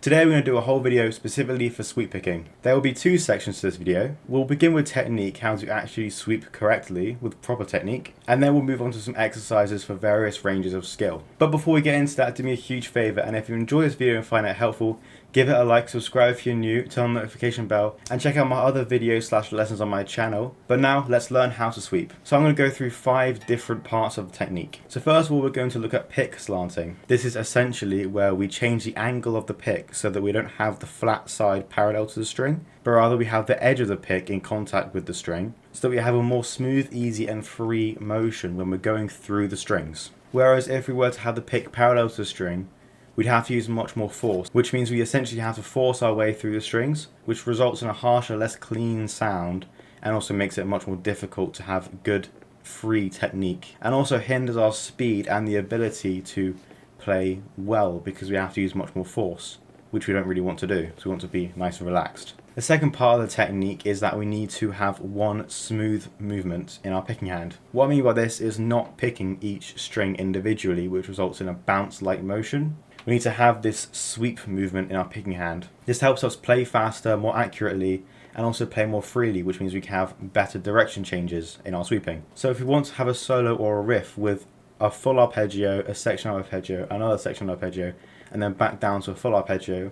Today we're going to do a whole video specifically for sweep picking. There will be two sections to this video. We'll begin with technique, how to actually sweep correctly with proper technique, and then we'll move on to some exercises for various ranges of skill. But before we get into that, do me a huge favour, and if you enjoy this video and find it helpful, give it a like, subscribe if you're new, turn on the notification bell, and check out my other videos / lessons on my channel. But now let's learn how to sweep. So I'm going to go through 5 different parts of the technique. So first of all, we're going to look at pick slanting. This is essentially where we change the angle of the pick so that we don't have the flat side parallel to the string, but rather we have the edge of the pick in contact with the string, so that we have a more smooth, easy and free motion when we're going through the strings. Whereas if we were to have the pick parallel to the string, we'd have to use much more force, which means we essentially have to force our way through the strings, which results in a harsher, less clean sound, and also makes it much more difficult to have good, free technique, and also hinders our speed and the ability to play well because we have to use much more force, which we don't really want to do, so we want to be nice and relaxed. The second part of the technique is that we need to have one smooth movement in our picking hand. What I mean by this is not picking each string individually, which results in a bounce-like motion. We need to have this sweep movement in our picking hand. This helps us play faster, more accurately, and also play more freely, which means we can have better direction changes in our sweeping. So if we want to have a solo or a riff with a full arpeggio, a section arpeggio, another section arpeggio, and then back down to a full arpeggio,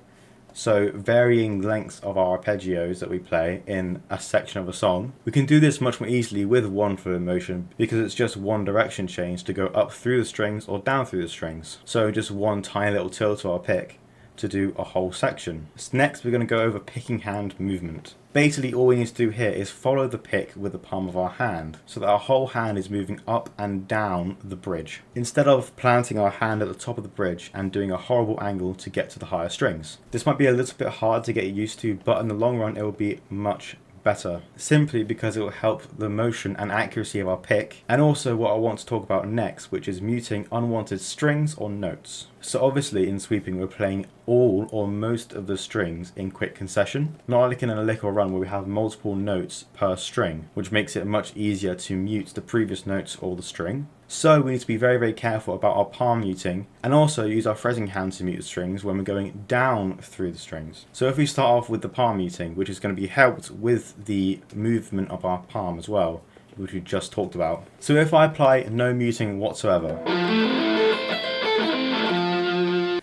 so varying lengths of our arpeggios that we play in a section of a song, we can do this much more easily with one fluid motion because it's just one direction change to go up through the strings or down through the strings. So just one tiny little tilt to our pick to do a whole section. Next we're going to go over picking hand movement. Basically all we need to do here is follow the pick with the palm of our hand so that our whole hand is moving up and down the bridge, instead of planting our hand at the top of the bridge and doing a horrible angle to get to the higher strings. This might be a little bit hard to get used to, but in the long run it will be much better, simply because it will help the motion and accuracy of our pick, and also what I want to talk about next, which is muting unwanted strings or notes. So obviously in sweeping we're playing all or most of the strings in quick concession, not like in a lick or run where we have multiple notes per string, which makes it much easier to mute the previous notes or the string. So we need to be very careful about our palm muting, and also use our fretting hand to mute the strings when we're going down through the strings. So if we start off with the palm muting, which is going to be helped with the movement of our palm as well, which we just talked about. So if I apply no muting whatsoever,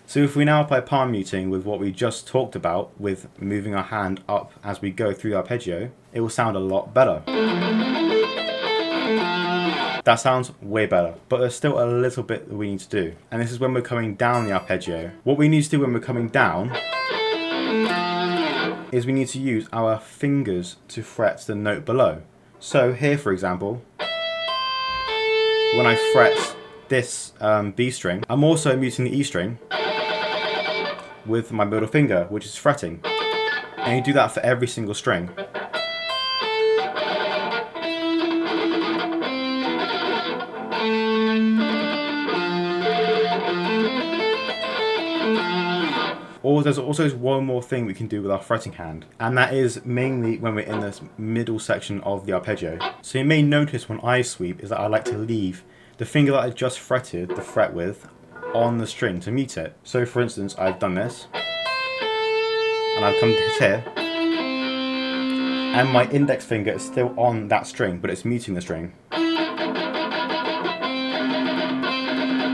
so if we now apply palm muting with what we just talked about, with moving our hand up as we go through the arpeggio, it will sound a lot better. That sounds way better, but there's still a little bit that we need to do. And this is when we're coming down the arpeggio. What we need to do when we're coming down is we need to use our fingers to fret the note below. So here, for example, when I fret this B string, I'm also muting the E string with my middle finger, which is fretting. And you do that for every single string. Or there's also one more thing we can do with our fretting hand, and that is mainly when we're in this middle section of the arpeggio. So you may notice when I sweep is that I like to leave the finger that I just fretted the fret with on the string to mute it. So for instance, I've done this, and I've come to here, and my index finger is still on that string, but it's muting the string.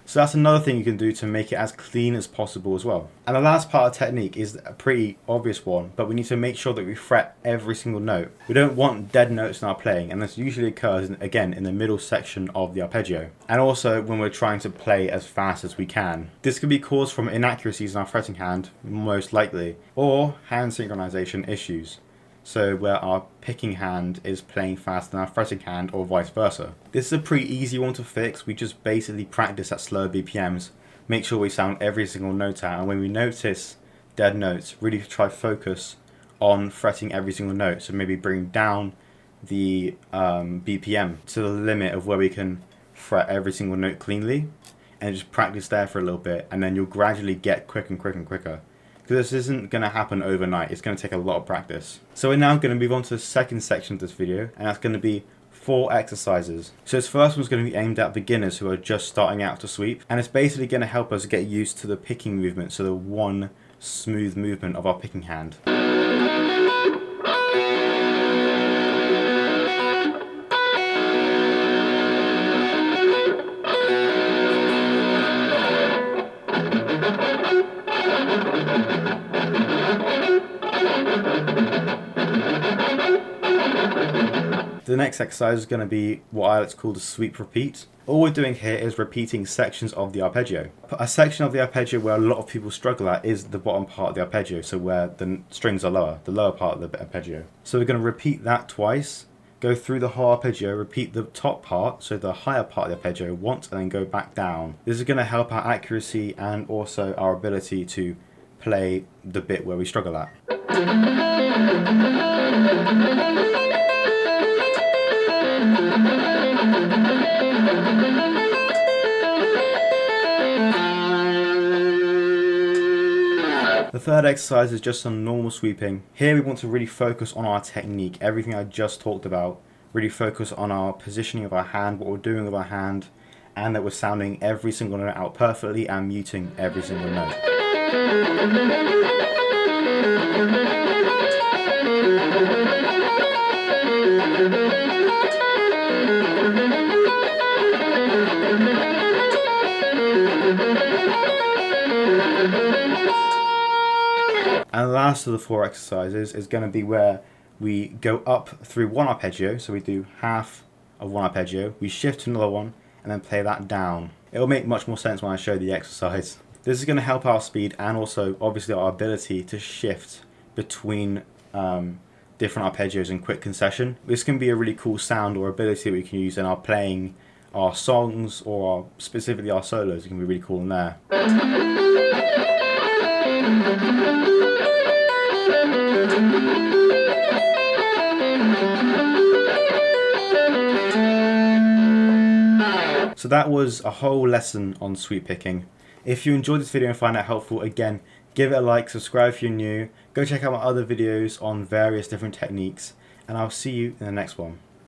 So that's another thing you can do to make it as clean as possible as well. And the last part of technique is a pretty obvious one, but we need to make sure that we fret every single note. We don't want dead notes in our playing, and this usually occurs, again, in the middle section of the arpeggio. And also when we're trying to play as fast as we can. This could be caused from inaccuracies in our fretting hand, most likely, or hand synchronization issues. So where our picking hand is playing faster than our fretting hand, or vice versa. This is a pretty easy one to fix. We just basically practice at slower BPMs, make sure we sound every single note out, and when we notice dead notes, really try focus on fretting every single note. So maybe bring down the BPM to the limit of where we can fret every single note cleanly, and just practice there for a little bit, and then you'll gradually get quicker and quicker. This isn't going to happen overnight, it's going to take a lot of practice. So we're now going to move on to the second section of this video, and that's going to be 4 exercises. So this first one's going to be aimed at beginners who are just starting out to sweep, and it's basically going to help us get used to the picking movement, so the 1, smooth movement of our picking hand. The next exercise is going to be what I like to call the sweep repeat. All we're doing here is repeating sections of the arpeggio. A section of the arpeggio where a lot of people struggle at is the bottom part of the arpeggio, so where the strings are lower, the lower part of the arpeggio. So we're going to repeat that twice, go through the whole arpeggio, repeat the top part, so the higher part of the arpeggio once, and then go back down. This is going to help our accuracy and also our ability to play the bit where we struggle at. The third exercise is just some normal sweeping. Here we want to really focus on our technique, everything I just talked about. Really focus on our positioning of our hand, what we're doing with our hand, and that we're sounding every single note out perfectly and muting every single note. And the last of the 4 exercises is going to be where we go up through one arpeggio, so we do half of one arpeggio, we shift to another one, and then play that down. It'll make much more sense when I show the exercise. This is going to help our speed and also obviously our ability to shift between different arpeggios in quick concession. This can be a really cool sound or ability that we can use in our playing our songs or specifically our solos. It can be really cool in there. So that was a whole lesson on sweep picking. If you enjoyed this video and find it helpful, again, give it a like, subscribe if you're new, go check out my other videos on various different techniques, and I'll see you in the next one.